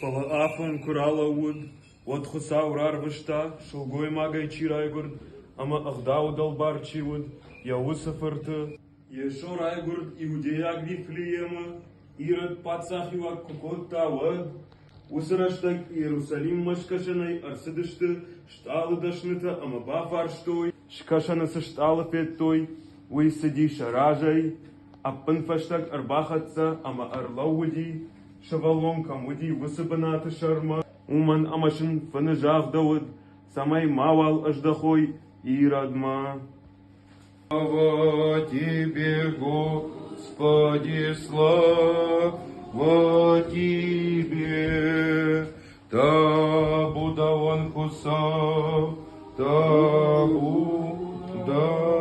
Фалаафом Куралауд, вот Хусаурар Вышта, Шулгой Магай Чирайгурд, Ама Ахдаудал Барчиуд, Яусафарта, Ешор Айгурд, Иудеяг Вифлеема, Ирод Пацахива Кукоттауад, Усараштак Иерусалим Машкашанай Арсидышты, Шталы Дашныта, Ама Бафарштой, Шкашанаса Шталы Феттой, Уисади Шаражай, Аппанфаштак Арбахатса, Ама Арлауди, Шавалом Камуди, Высыбаната Шарма, Уман Амашин Фанажав Дауд, Самай Мавал Аждахой и Радма. Слава Тебе, Господи, слава Тебе, Табу даван хусав, Табу да